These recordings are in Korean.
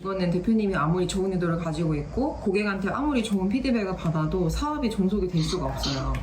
이거는 대표님이 아무리 좋은 의도를 가지고 있고 고객한테 아무리 좋은 피드백을 받아도 사업이 종속이 될 수가 없어요.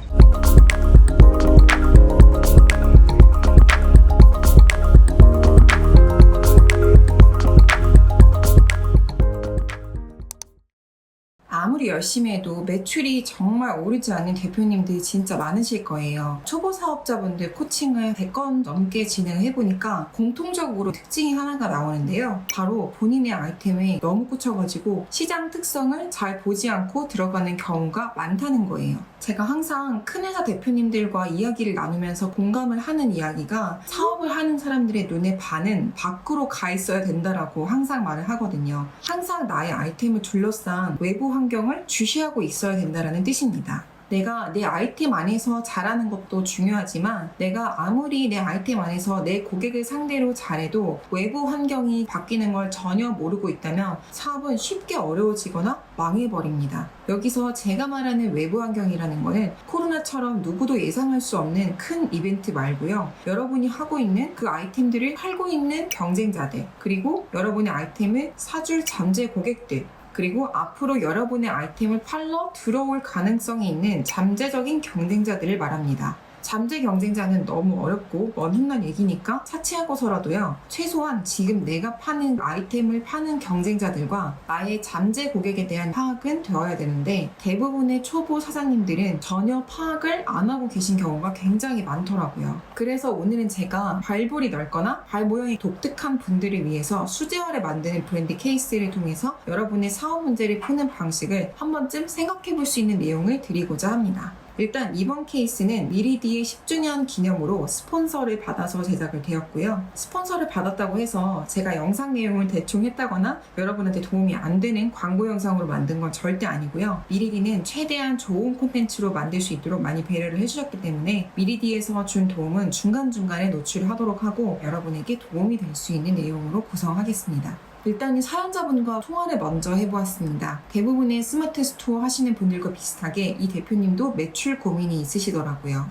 아무리 열심히 해도 매출이 정말 오르지 않는 대표님들이 진짜 많으실 거예요. 초보 사업자분들 코칭을 100건 넘게 진행해보니까 공통적으로 특징이 하나가 나오는데요. 바로 본인의 아이템에 너무 꽂혀가지고 시장 특성을 잘 보지 않고 들어가는 경우가 많다는 거예요. 제가 항상 큰 회사 대표님들과 이야기를 나누면서 공감을 하는 이야기가 사업을 하는 사람들의 눈에 반은 밖으로 가 있어야 된다라고 항상 말을 하거든요. 항상 나의 아이템을 둘러싼 외부 환경을 주시하고 있어야 된다는 뜻입니다. 내가 내 아이템 안에서 잘하는 것도 중요하지만 내가 아무리 내 아이템 안에서 내 고객을 상대로 잘해도 외부 환경이 바뀌는 걸 전혀 모르고 있다면 사업은 쉽게 어려워지거나 망해버립니다. 여기서 제가 말하는 외부 환경이라는 거는 코로나처럼 누구도 예상할 수 없는 큰 이벤트 말고요. 여러분이 하고 있는 그 아이템들을 팔고 있는 경쟁자들, 그리고 여러분의 아이템을 사줄 잠재 고객들, 그리고 앞으로 여러분의 아이템을 팔러 들어올 가능성이 있는 잠재적인 경쟁자들을 말합니다. 잠재 경쟁자는 너무 어렵고 먼 훗날 얘기니까 차치하고서라도요, 최소한 지금 내가 파는 아이템을 파는 경쟁자들과 나의 잠재 고객에 대한 파악은 되어야 되는데 대부분의 초보 사장님들은 전혀 파악을 안 하고 계신 경우가 굉장히 많더라고요. 그래서 오늘은 제가 발볼이 넓거나 발 모양이 독특한 분들을 위해서 수제화를 만드는 브랜드 케이스를 통해서 여러분의 사업 문제를 푸는 방식을 한 번쯤 생각해 볼 수 있는 내용을 드리고자 합니다. 일단 이번 케이스는 미리디의 10주년 기념으로 스폰서를 받아서 제작을 되었고요. 스폰서를 받았다고 해서 제가 영상 내용을 대충 했다거나 여러분한테 도움이 안 되는 광고 영상으로 만든 건 절대 아니고요. 미리디는 최대한 좋은 콘텐츠로 만들 수 있도록 많이 배려를 해주셨기 때문에 미리디에서 준 도움은 중간중간에 노출을 하도록 하고 여러분에게 도움이 될 수 있는 내용으로 구성하겠습니다. 일단 이 사연자분과 통화를 먼저 해보았습니다. 대부분의 스마트 스토어 하시는 분들과 비슷하게 이 대표님도 매출 고민이 있으시더라고요.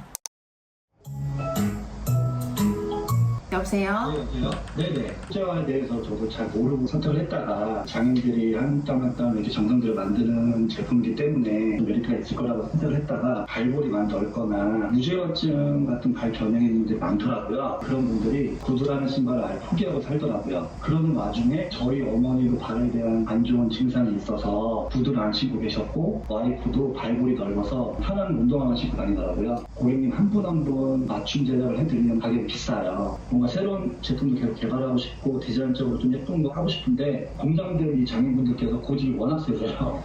여보세요? 여보세요? 네네. 수제화에 대해서 저도 잘 모르고 선택을 했다가 장인들이 한 땀 한 땀 이렇게 정성들을 만드는 제품이기 때문에 메리트가 있을 거라고 선택을 했다가 발볼이 많이 넓거나 무제어증 같은 발 변형이 많더라고요. 그런 분들이 구두라는 신발을 아예 포기하고 살더라고요. 그러는 와중에 저희 어머니도 발에 대한 안 좋은 증상이 있어서 구두를 안 신고 계셨고 와이프도 발볼이 넓어서 편한 운동화만 신고 다니더라고요. 고객님 한 분 한 분 맞춤 제작을 해드리면 가격이 비싸요. 뭔가 새로운 제품도 계속 개발하고 싶고 디자인적으로 좀 예쁜 거 하고 싶은데 공장들 이 장인분들께서 고집이 워낙 세세요.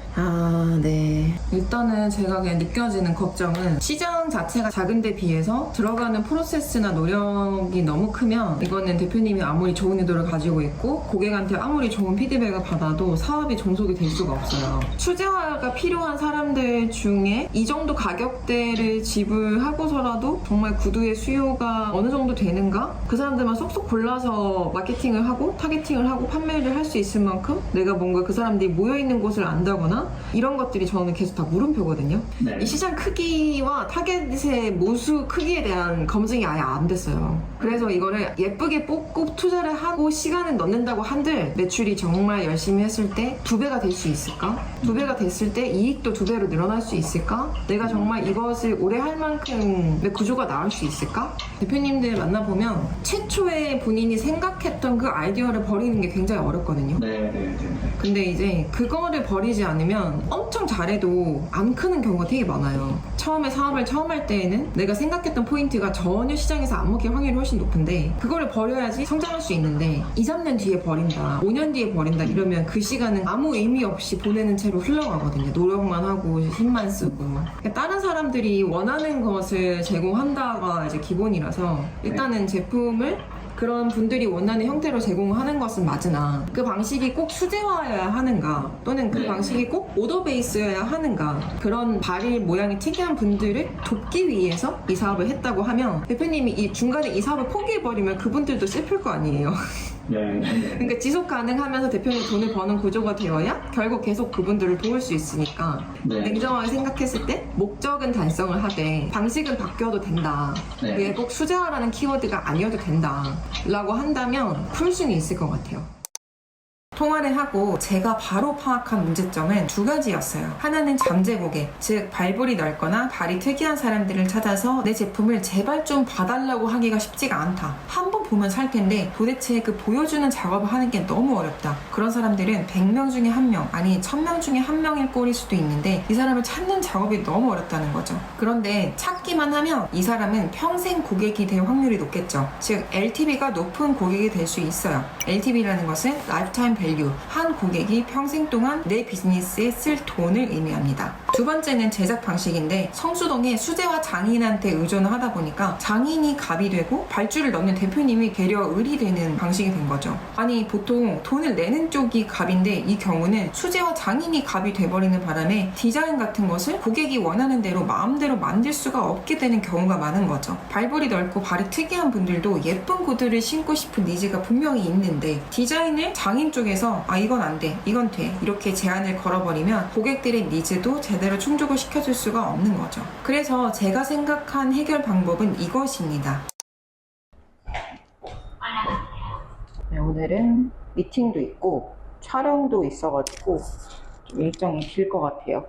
네. 일단은 제가 그냥 느껴지는 걱정은 시장 자체가 작은데 비해서 들어가는 프로세스나 노력이 너무 크면 이거는 대표님이 아무리 좋은 의도를 가지고 있고 고객한테 아무리 좋은 피드백을 받아도 사업이 종속이 될 수가 없어요. 수제화가 필요한 사람들 중에 이 정도 가격대를 지불하고서라도 정말 구두의 수요가 어느 정도 되는가? 그 사람들만 쏙쏙 골라서 마케팅을 하고 타겟팅을 하고 판매를 할 수 있을 만큼 내가 뭔가 그 사람들이 모여있는 곳을 안다거나 이런 것들이 저는 계속 다 물음표거든요. 네. 이 시장 크기와 타겟의 모수 크기에 대한 검증이 아예 안 됐어요. 그래서 이거를 예쁘게 뽑고 투자를 하고 시간을 넣는다고 한들 매출이 정말 열심히 했을 때 2배가 될 수 있을까? 2배가 됐을 때 이익도 2배로 늘어날 수 있을까? 내가 정말 이것을 오래 할 만큼 내 구조가 나올 수 있을까? 대표님들 만나보면 최초에 본인이 생각했던 그 아이디어를 버리는 게 굉장히 어렵거든요. 네네네. 근데 이제 그거를 버리지 않으면 엄청 잘해도 안 크는 경우가 되게 많아요. 처음에 사업을 처음 할 때에는 내가 생각했던 포인트가 전혀 시장에서 안 먹힐 확률이 훨씬 높은데 그거를 버려야지 성장할 수 있는데 2, 3년 뒤에 버린다, 5년 뒤에 버린다 이러면 그 시간은 아무 의미 없이 보내는 채로 흘러가거든요. 노력만 하고 힘만 쓰고. 그러니까 다른 사람들이 원하는 것을 제공한다가 이제 기본이라서 일단은 제품을 그런 분들이 원하는 형태로 제공하는 것은 맞으나 그 방식이 꼭 수제화여야 하는가 또는 그 방식이 꼭 오더 베이스여야 하는가 그런 발이 모양이 특이한 분들을 돕기 위해서 이 사업을 했다고 하면 대표님이 이 중간에 이 사업을 포기해버리면 그분들도 슬플 거 아니에요. 네. 그러니까 지속 가능하면서 대표님 돈을 버는 구조가 되어야 결국 계속 그분들을 도울 수 있으니까 네. 냉정하게 생각했을 때 목적은 달성을 하되 방식은 바뀌어도 된다. 네. 그게 꼭 수제화라는 키워드가 아니어도 된다 라고 한다면 풀 수는 있을 것 같아요. 통화를 하고 제가 바로 파악한 문제점은 두 가지였어요. 하나는 잠재 고객, 즉 발볼이 넓거나 발이 특이한 사람들을 찾아서 내 제품을 제발 좀 봐달라고 하기가 쉽지가 않다. 한 번 보면 살 텐데 도대체 그 보여주는 작업을 하는 게 너무 어렵다. 그런 사람들은 100명 중에 1명, 아니 1000명 중에 1명일 꼴일 수도 있는데 이 사람을 찾는 작업이 너무 어렵다는 거죠. 그런데 찾기만 하면 이 사람은 평생 고객이 될 확률이 높겠죠. 즉 LTV가 높은 고객이 될 수 있어요. LTV라는 것은 Lifetime Value, 한 고객이 평생 동안 내 비즈니스에 쓸 돈을 의미합니다. 두 번째는 제작 방식인데 성수동에 수제화 장인한테 의존을 하다 보니까 장인이 갑이 되고 발주를 넣는 대표님이 되려 을이 되는 방식이 된 거죠. 아니 보통 돈을 내는 쪽이 갑인데 이 경우는 수제화 장인이 갑이 돼버리는 바람에 디자인 같은 것을 고객이 원하는 대로 마음대로 만들 수가 없게 되는 경우가 많은 거죠. 발볼이 넓고 발이 특이한 분들도 예쁜 구두를 신고 싶은 니즈가 분명히 있는데 디자인을 장인 쪽에서 이건 안 돼, 이건 돼 이렇게 제한을 걸어버리면 고객들의 니즈도 제대로 충족을 시켜줄 수가 없는 거죠. 그래서 제가 생각한 해결 방법은 이것입니다. 네, 오늘은 미팅도 있고 촬영도 있어가지고 좀 일정이 길 것 같아요.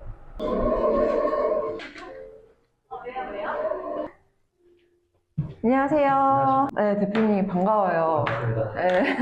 안녕하세요. 네, 대표님 반가워요. 네.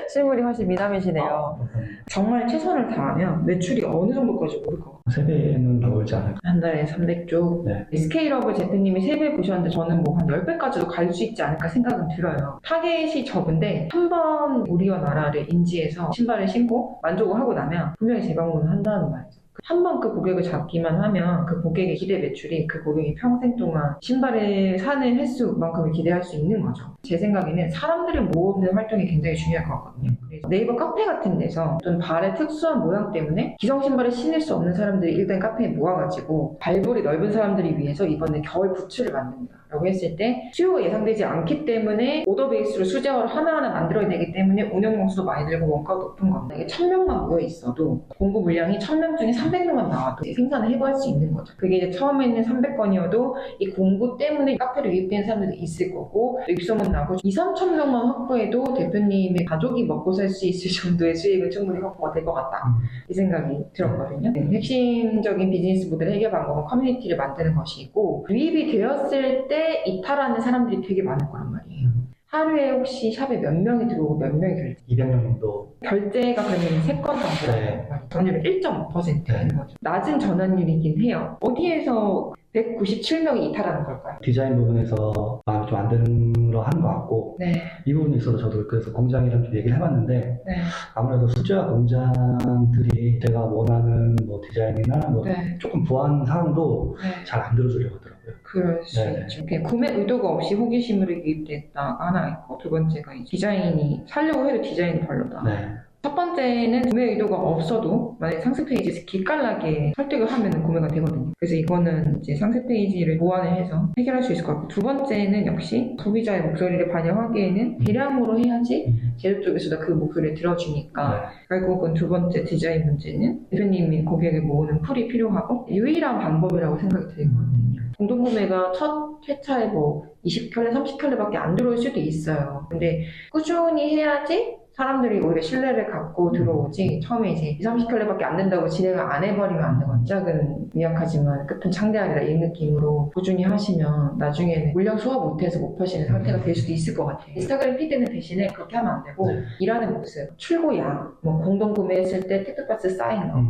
실물이 훨씬 미남이시네요. 정말 최선을 다하면 매출이 어느 정도까지 오를 것 같아요? 3배는 더 올지 않을까? 한 달에 300조? 네. 스케일업을 대표님이 3배 보셨는데 저는 뭐 한 10배까지도 갈 수 있지 않을까 생각은 들어요. 타겟이 적은데 한 번 우리와 나라를 인지해서 신발을 신고 만족을 하고 나면 분명히 재방문을 한다는 말이죠. 한 번 그 고객을 잡기만 하면 그 고객의 기대 매출이 그 고객이 평생 동안 신발을 사는 횟수만큼을 기대할 수 있는 거죠. 제 생각에는 사람들을 모으는 활동이 굉장히 중요할 것 같거든요. 그래서 네이버 카페 같은 데서 어떤 발의 특수한 모양 때문에 기성 신발을 신을 수 없는 사람들이 일단 카페에 모아가지고 발볼이 넓은 사람들을 위해서 이번에 겨울 부츠를 만듭니다. 라고 했을 때 수요가 예상되지 않기 때문에 오더 베이스로 수제화를 하나하나 만들어야 되기 때문에 운영 공수도 많이 들고 원가가 높은 겁니다. 이게 1000명만 모여 있어도 공급 물량이 1000명 중에 300명만 나와도 생산을 해볼 수 있는 거죠. 그게 이제 처음에는 300건이어도 이 공부 때문에 카페로 유입되는 사람들이 있을 거고 입소문 나고 2-3,000명만 확보해도 대표님의 가족이 먹고 살 수 있을 정도의 수익은 충분히 확보가 될 것 같다. 이 생각이 들었거든요. 핵심적인 비즈니스 모델 해결 방법은 커뮤니티를 만드는 것이고 유입이 되었을 때 이탈하는 사람들이 되게 많을 거란 말이에요. 하루에 혹시 샵에 몇 명이 들어오고 몇 명이 결제? 200명 정도. 결제가 그러면 3건 정도? 네. 전율이 1.5%인 거죠. 낮은 전환율이긴 해요. 어디에서 197명이 이탈하는 걸까요? 디자인 부분에서 마음이 좀 안 드는 거 하는 것 같고 네. 이 부분에 있어서 저도 그래서 공장이랑 좀 얘기를 해봤는데 네. 아무래도 수제화 공장들이 제가 원하는 뭐 디자인이나 뭐 네. 조금 보완 사항도 네. 잘 안 들어주려고 하더라고요. 그럴 수 네네. 있죠. 그냥 구매 의도가 없이 호기심으로 유입됐다 하나 있고 두 번째가 이제 디자인이 살려고 해도 디자인이 별로다. 네. 첫 번째는 구매 의도가 없어도 만약에 상세 페이지에서 기깔나게 설득을 하면 구매가 되거든요. 그래서 이거는 이제 상세 페이지를 보완을 해서 해결할 수 있을 것 같고 두 번째는 역시 소비자의 목소리를 반영하기에는 대량으로 해야지 제조 쪽에서도 그 목소리를 들어주니까 네. 결국은 두 번째 디자인 문제는 대표님이 고객을 모으는 풀이 필요하고 유일한 방법이라고 생각이 들거든요. 공동구매가 첫 회차에 뭐 20켤레, 30켤레밖에 안 들어올 수도 있어요. 근데 꾸준히 해야지 사람들이 오히려 신뢰를 갖고 들어오지 처음에 이제 20-30켤레밖에 안 된다고 진행을 안 해버리면 안 되거든요. 시작은 미약하지만 끝은 창대하리라 이 느낌으로 꾸준히 하시면 나중에는 물량 소화 못해서 못 파시는 상태가 될 수도 있을 것 같아요. 인스타그램 피드는 대신에 그렇게 하면 안 되고 네. 일하는 모습, 출고량, 뭐 공동구매했을 때 택배박스 쌓인 거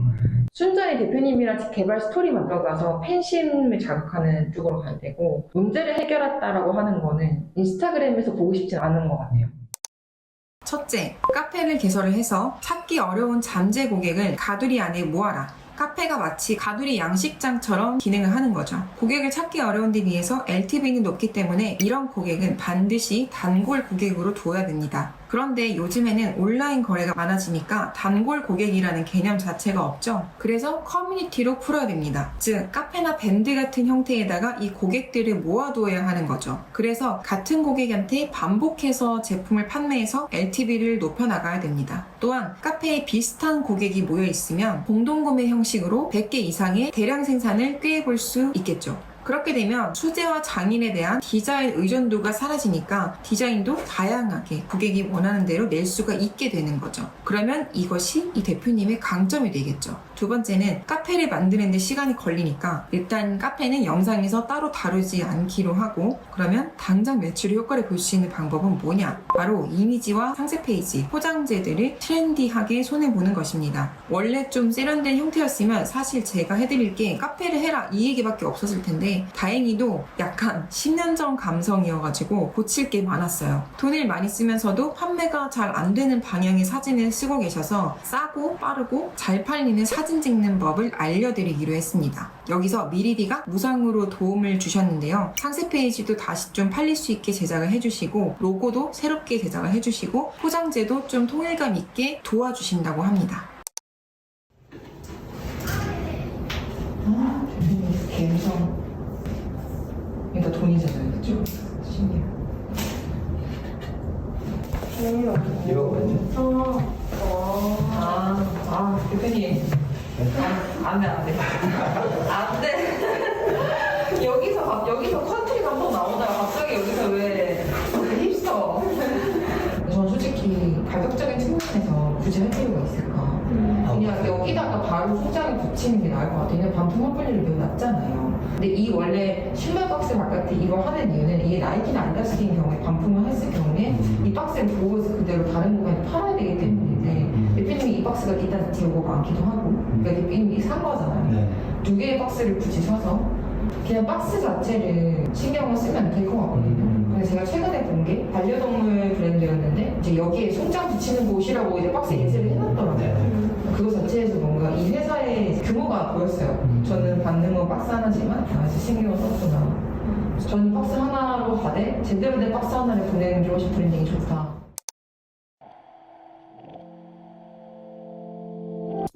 순전히 대표님이랑 개발 스토리 만들어가서 팬심을 자극하는 쪽으로 가야 되고 문제를 해결했다라고 하는 거는 인스타그램에서 보고 싶진 않은 것 같아요. 첫째, 카페를 개설을 해서 찾기 어려운 잠재 고객을 가두리 안에 모아라. 카페가 마치 가두리 양식장처럼 기능을 하는 거죠. 고객을 찾기 어려운 데 비해서 LTV는 높기 때문에 이런 고객은 반드시 단골 고객으로 둬야 됩니다. 그런데 요즘에는 온라인 거래가 많아지니까 단골 고객이라는 개념 자체가 없죠. 그래서 커뮤니티로 풀어야 됩니다. 즉 카페나 밴드 같은 형태에다가 이 고객들을 모아두어야 하는 거죠. 그래서 같은 고객한테 반복해서 제품을 판매해서 LTV를 높여나가야 됩니다. 또한 카페에 비슷한 고객이 모여있으면 공동구매 형식으로 100개 이상의 대량 생산을 꾀해볼 수 있겠죠. 그렇게 되면 수제화 장인에 대한 디자인 의존도가 사라지니까 디자인도 다양하게 고객이 원하는 대로 낼 수가 있게 되는 거죠. 그러면 이것이 이 대표님의 강점이 되겠죠. 두 번째는 카페를 만드는데 시간이 걸리니까 일단 카페는 영상에서 따로 다루지 않기로 하고, 그러면 당장 매출의 효과를 볼 수 있는 방법은 뭐냐? 바로 이미지와 상세 페이지, 포장재들을 트렌디하게 손해보는 것입니다. 원래 좀 세련된 형태였으면 사실 제가 해드릴 게 카페를 해라 이 얘기밖에 없었을 텐데, 다행히도 약간 10년 전 감성이어가지고 고칠 게 많았어요. 돈을 많이 쓰면서도 판매가 잘 안 되는 방향의 사진을 쓰고 계셔서 싸고 빠르고 잘 팔리는 사진 찍는 법을 알려드리기로 했습니다. 여기서 미리디가 무상으로 도움을 주셨는데요. 상세 페이지도 다시 좀 팔릴 수 있게 제작을 해주시고, 로고도 새롭게 제작을 해주시고, 포장재도 좀 통일감 있게 도와주신다고 합니다. 감성. 그러니까 돈이 제작이겠죠? 신기해. 이거 뭐지? 대표님. 안 돼. 안 돼. 여기서 컨트리 감성 나오다가 갑자기 여기서 왜 힙스터. 전 솔직히 가격적인 측면에서 굳이 할 필요가 있을까? 그냥 여기다가 바로 소장을 붙이는 게 나을 것 같아요. 그냥 반품 환불률이 매우 낮잖아요. 근데 이 원래 신발 박스 바깥에 이걸 하는 이유는, 이게 나이키나 아디다스인 경우에 반품을 했을 경우에 이 박스를 보호해서 그대로 다른 공간에 팔아야 되기 때문인데, 대표님이 이 박스가 아디다스 요구가 많기도 하고, 그러니까 대표님이 산 거잖아요. 네. 두 개의 박스를 굳이 사서 그냥 박스 자체를 신경을 쓰면 될 것 같거든요. 근데 제가 최근에 본 게 반려동물 브랜드였는데, 이제 여기에 송장 붙이는 곳이라고 이제 박스 예시를 해놨더라고요. 그거 자체에서 뭔가 이 회사의 규모가 보였어요. 저는 반응은 박스 하나지만 아주 신경을 썼구나. 저는 박스 하나로 가되 제대로 된 박스 하나를 보내는 게 워시 브랜딩이 좋다.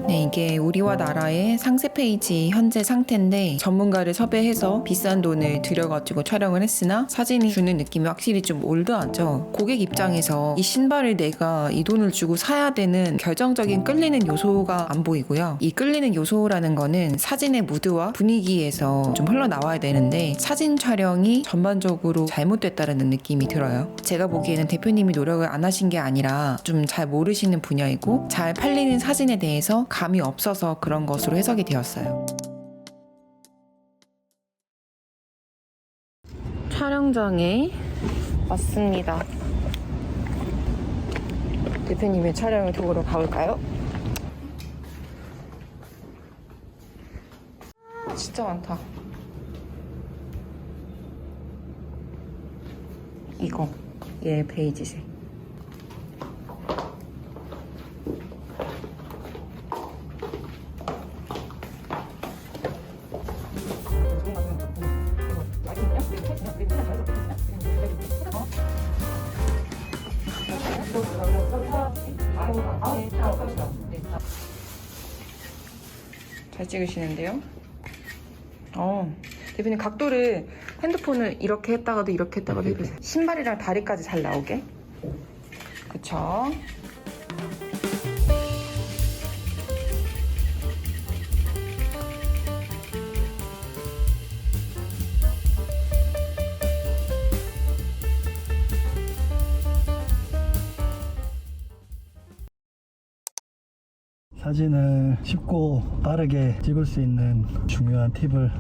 네, 이게 우리와 나라의 상세 페이지 현재 상태인데, 전문가를 섭외해서 비싼 돈을 들여가지고 촬영을 했으나 사진이 주는 느낌이 확실히 좀 올드하죠. 고객 입장에서 이 신발을 내가 이 돈을 주고 사야 되는 결정적인 끌리는 요소가 안 보이고요. 이 끌리는 요소라는 거는 사진의 무드와 분위기에서 좀 흘러나와야 되는데, 사진 촬영이 전반적으로 잘못됐다는 느낌이 들어요. 제가 보기에는 대표님이 노력을 안 하신 게 아니라 좀 잘 모르시는 분야이고, 잘 팔리는 사진에 대해서 감이 없어서 그런 것으로 해석이 되었어요. 촬영장에 왔습니다. 대표님의 촬영을 도우러 가볼까요? 진짜 많다. 이거 얘 베이지색. 잘 찍으시는데요? 대표님 각도를 핸드폰을 이렇게 했다가도 이렇게 했다가도 해보세요. 신발이랑 다리까지 잘 나오게. 그쵸? 사진을 쉽고 빠르게 찍을 수 있는 중요한 팁을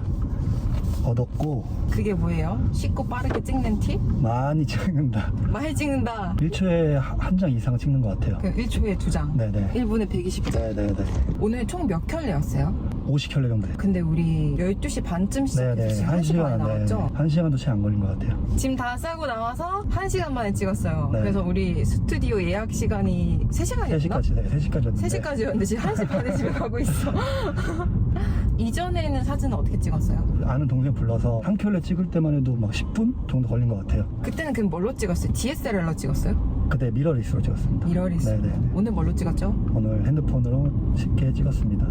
얻었고, 그게 뭐예요? 쉽고 빠르게 찍는 팁? 많이 찍는다. 많이 찍는다. 1초에 한 장 이상 찍는 것 같아요. 1초에 2장. 네네. 1분에 120장. 네네네. 오늘 총 몇 켤레였어요? 50켤레 정도 돼요. 근데 우리 12시 반쯤 시작해서 지금 1시간 만에 나왔죠? 1시간도 채 안 걸린 것 같아요. 짐 다 싸고 나와서 1시간 만에 찍었어요. 네. 그래서 우리 스튜디오 예약 시간이 3시간이었나? 3시까지, 네, 3시까지였는데. 3시까지였는데 지금 1시 반에 집에 가고 있어. 이전에는 사진은 어떻게 찍었어요? 아는 동생 불러서 한 켤레 찍을 때만 해도 막 10분 정도 걸린 것 같아요. 그때는 그럼 뭘로 찍었어요? DSLR로 찍었어요? 그때 미러리스로 찍었습니다. 미러리스. 네네. 오늘 뭘로 찍었죠? 오늘 핸드폰으로 쉽게 찍었습니다.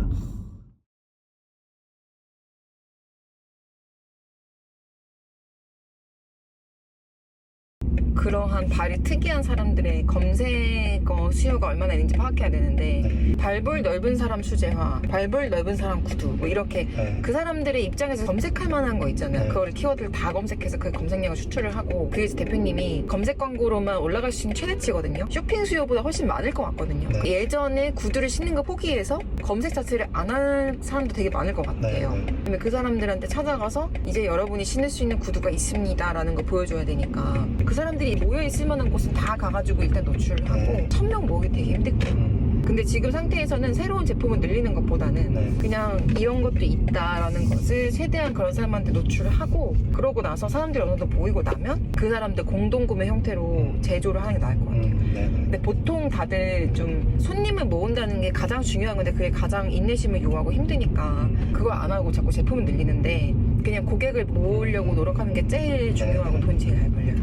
그러한 이러한 발이 특이한 사람들의 검색어 수요가 얼마나 있는지 파악해야 되는데 네. 발볼 넓은 사람 수제화, 발볼 넓은 사람 구두 뭐 이렇게 네. 그 사람들의 입장에서 검색할 만한 거 있잖아요. 네. 그거를 키워드를 다 검색해서 그 검색량을 추출을 하고 그게 이제 대표님이 검색 광고로만 올라갈 수 있는 최대치거든요. 쇼핑 수요보다 훨씬 많을 것 같거든요. 네. 예전에 구두를 신는 거 포기해서 검색 자체를 안 할 사람도 되게 많을 것 같아요. 네. 그러면 그 사람들한테 찾아가서 이제 여러분이 신을 수 있는 구두가 있습니다 라는 거 보여줘야 되니까 그 사람들이 모여있을 만한 곳은 다 가가지고 일단 노출을 하고 네. 1000명 모으기 되게 힘들거든요. 근데 지금 상태에서는 새로운 제품을 늘리는 것보다는 네. 그냥 이런 것도 있다라는 것을 최대한 그런 사람한테 노출을 하고 그러고 나서 사람들이 어느 정도 보이고 나면 그 사람들 공동구매 형태로 제조를 하는 게 나을 것 같아요. 네. 근데 보통 다들 좀 손님을 모은다는 게 가장 중요한 건데 그게 가장 인내심을 요하고 힘드니까 그걸 안 하고 자꾸 제품을 늘리는데 그냥 고객을 모으려고 노력하는 게 제일 중요하고 돈이 제일 잘 벌려요.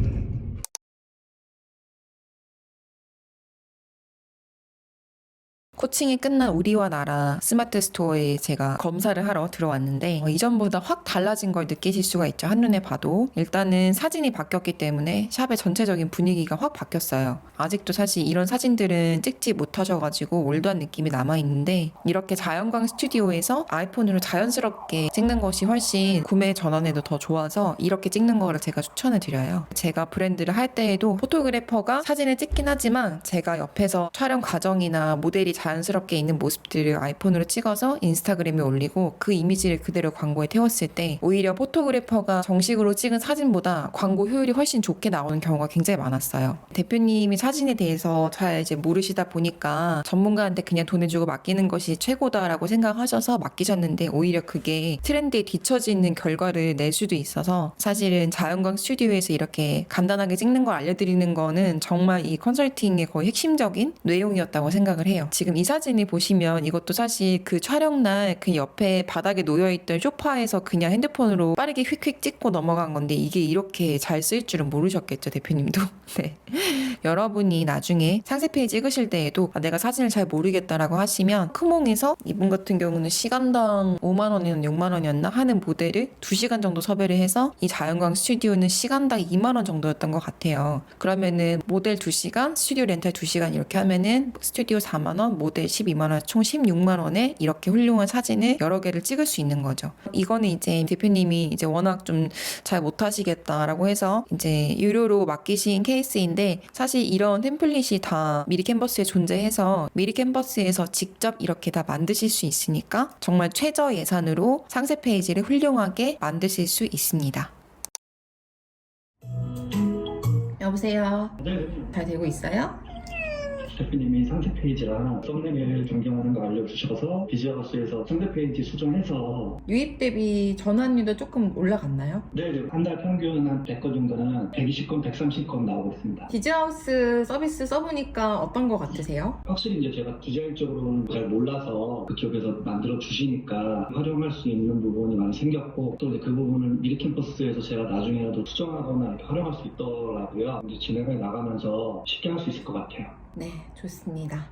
코칭이 끝난 우리와 나라 스마트 스토어에 제가 검사를 하러 들어왔는데 이전보다 확 달라진 걸 느끼실 수가 있죠. 한눈에 봐도. 일단은 사진이 바뀌었기 때문에 샵의 전체적인 분위기가 확 바뀌었어요. 아직도 사실 이런 사진들은 찍지 못하셔가지고 올드한 느낌이 남아있는데 이렇게 자연광 스튜디오에서 아이폰으로 자연스럽게 찍는 것이 훨씬 구매 전환에도 더 좋아서 이렇게 찍는 거를 제가 추천을 드려요. 제가 브랜드를 할 때에도 포토그래퍼가 사진을 찍긴 하지만 제가 옆에서 촬영 과정이나 모델이 자연스럽게 있는 모습들을 아이폰으로 찍어서 인스타그램에 올리고 그 이미지를 그대로 광고에 태웠을 때 오히려 포토그래퍼가 정식으로 찍은 사진보다 광고 효율이 훨씬 좋게 나오는 경우가 굉장히 많았어요. 대표님이 사진에 대해서 잘 이제 모르시다 보니까 전문가한테 그냥 돈을 주고 맡기는 것이 최고다라고 생각하셔서 맡기셨는데 오히려 그게 트렌드에 뒤처지는 결과를 낼 수도 있어서 사실은 자연광 스튜디오에서 이렇게 간단하게 찍는 걸 알려드리는 거는 정말 이 컨설팅의 거의 핵심적인 내용이었다고 생각을 해요. 지금 이 사진을 보시면 이것도 사실 그 촬영날 그 옆에 바닥에 놓여있던 소파에서 그냥 핸드폰으로 빠르게 휙휙 찍고 넘어간 건데 이게 이렇게 잘 쓰일 줄은 모르셨겠죠, 대표님도. 네. 여러분이 나중에 상세 페이지 찍으실 때에도 내가 사진을 잘 모르겠다라고 하시면 크몽에서 이분 같은 경우는 시간당 5만원이나 6만원이었나 하는 모델을 2시간 정도 섭외를 해서 이 자연광 스튜디오는 시간당 2만원 정도였던 것 같아요. 그러면은 모델 2시간, 스튜디오 렌탈 2시간 이렇게 하면은 스튜디오 4만원, 모델 12만원, 총 16만원에 이렇게 훌륭한 사진을 여러 개를 찍을 수 있는 거죠. 이거는 이제 대표님이 이제 워낙 좀 잘 못하시겠다라고 해서 이제 유료로 맡기신 케이스인데 사실 이런 템플릿이 다 미리 캔버스에 존재해서 미리 캔버스에서 직접 이렇게 다 만드실 수 있으니까 정말 최저 예산으로 상세 페이지를 훌륭하게 만드실 수 있습니다. 여보세요? 네. 잘 되고 있어요? 대표님이 상세 페이지랑 썸네일 변경하는 거 알려주셔서 비즈하우스에서 상세 페이지 수정해서 유입 대비 전환율도 조금 올라갔나요? 네, 한 달 평균 한 100건 정도는 120건, 130건 나오고 있습니다. 비즈하우스 서비스 써보니까 어떤 거 같으세요? 확실히 이제 제가 디자인적으로는 잘 몰라서 그쪽에서 만들어 주시니까 활용할 수 있는 부분이 많이 생겼고 또 이제 그 부분을 미리 캠퍼스에서 제가 나중에라도 수정하거나 이렇게 활용할 수 있더라고요. 이제 진행해 나가면서 쉽게 할 수 있을 것 같아요. 네, 좋습니다.